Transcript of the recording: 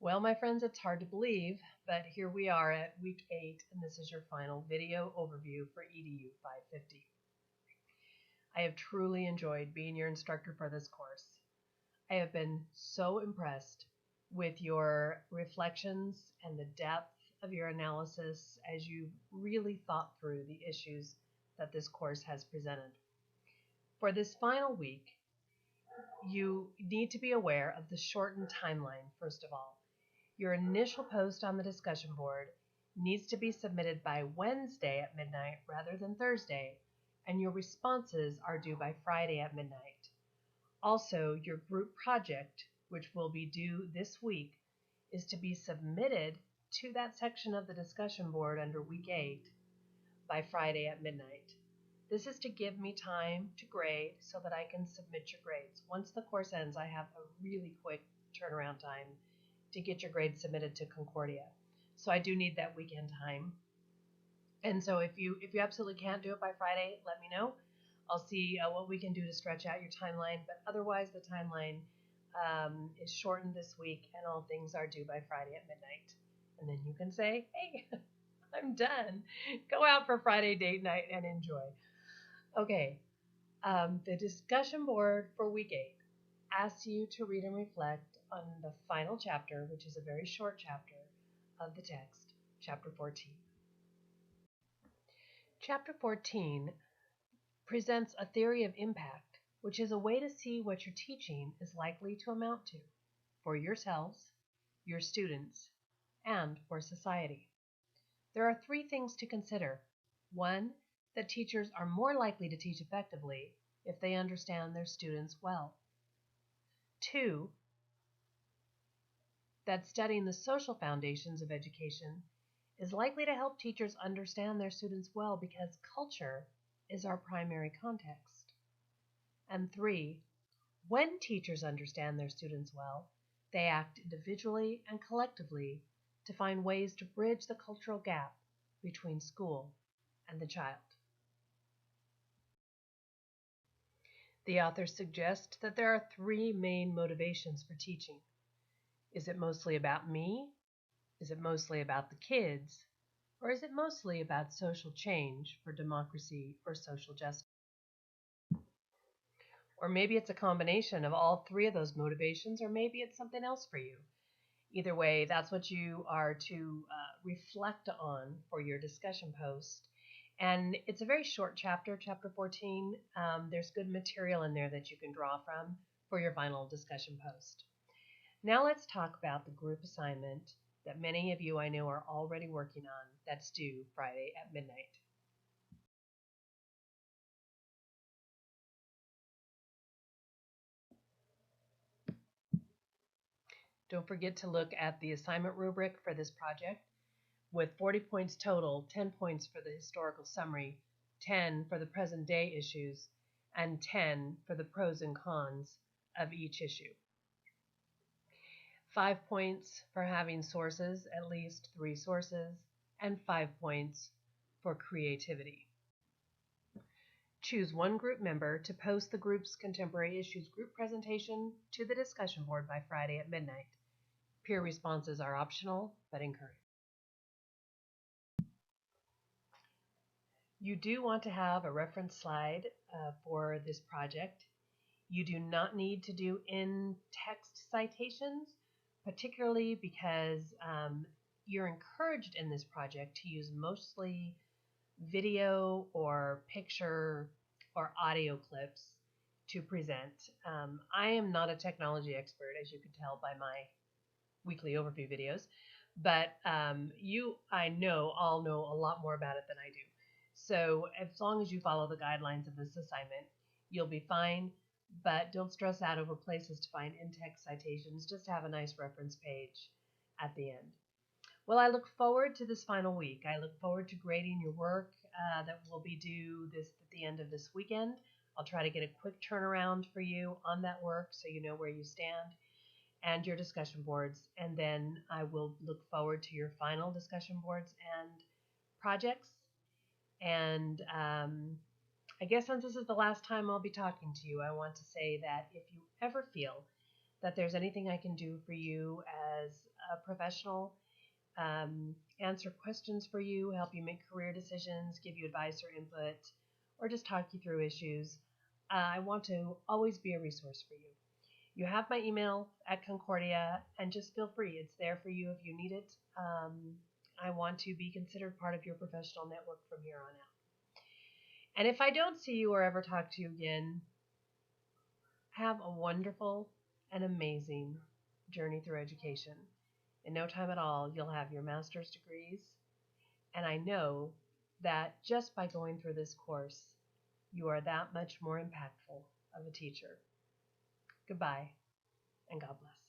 Well, my friends, it's hard to believe, but here we are at week 8, and this is your final video overview for EDU 550. I have truly enjoyed being your instructor for this course. I have been so impressed with your reflections and the depth of your analysis as you really thought through the issues that this course has presented. For this final week, you need to be aware of the shortened timeline, first of all. Your initial post on the discussion board needs to be submitted by Wednesday at midnight rather than Thursday, and your responses are due by Friday at midnight. Also, your group project, which will be due this week, is to be submitted to that section of the discussion board under week 8 by Friday at midnight. This is to give me time to grade so that I can submit your grades. Once the course ends, I have a really quick turnaround time to get your grades submitted to Concordia. So I do need that weekend time. And so if you absolutely can't do it by Friday, let me know. I'll see what we can do to stretch out your timeline. But otherwise, the timeline is shortened this week, and all things are due by Friday at midnight. And then you can say, hey, I'm done. Go out for Friday date night and enjoy. Okay, the discussion board for week 8 asks you to read and reflect on the final chapter, which is a very short chapter of the text, chapter 14. Chapter 14 presents a theory of impact, which is a way to see what your teaching is likely to amount to for yourselves, your students, and for society. There are 3 things to consider. 1, that teachers are more likely to teach effectively if they understand their students well. 2, that studying the social foundations of education is likely to help teachers understand their students well because culture is our primary context. And 3, when teachers understand their students well, they act individually and collectively to find ways to bridge the cultural gap between school and the child. The author suggests that there are 3 main motivations for teaching. Is it mostly about me? Is it mostly about the kids? Or is it mostly about social change for democracy or social justice? Or maybe it's a combination of all 3 of those motivations, or maybe it's something else for you. Either way, that's what you are to reflect on for your discussion post. And it's a very short chapter, chapter 14. There's good material in there that you can draw from for your final discussion post. Now let's talk about the group assignment that many of you I know are already working on that's due Friday at midnight. Don't forget to look at the assignment rubric for this project. With 40 points total, 10 points for the historical summary, 10 for the present day issues, and 10 for the pros and cons of each issue. 5 points for having sources, at least 3 sources, and 5 points for creativity. Choose one group member to post the group's contemporary issues group presentation to the discussion board by Friday at midnight. Peer responses are optional but encouraged. You do want to have a reference slide for this project. You do not need to do in-text citations, particularly because you're encouraged in this project to use mostly video or picture or audio clips to present. I am not a technology expert, as you can tell by my weekly overview videos, but I know all know a lot more about it than I do. So as long as you follow the guidelines of this assignment, you'll be fine, but don't stress out over places to find in-text citations. Just have a nice reference page at the end. Well, I look forward to this final week. I look forward to grading your work that will be due at the end of this weekend. I'll try to get a quick turnaround for you on that work so you know where you stand and your discussion boards. And then I will look forward to your final discussion boards and projects. And I guess since this is the last time I'll be talking to you, I want to say that if you ever feel that there's anything I can do for you as a professional, answer questions for you, help you make career decisions, give you advice or input, or just talk you through issues. I want to always be a resource for you. You have my email at Concordia, and just feel free. It's there for you if you need it. I want to be considered part of your professional network from here on out. And if I don't see you or ever talk to you again, have a wonderful and amazing journey through education. In no time at all, you'll have your master's degrees. And I know that just by going through this course, you are that much more impactful of a teacher. Goodbye, and God bless.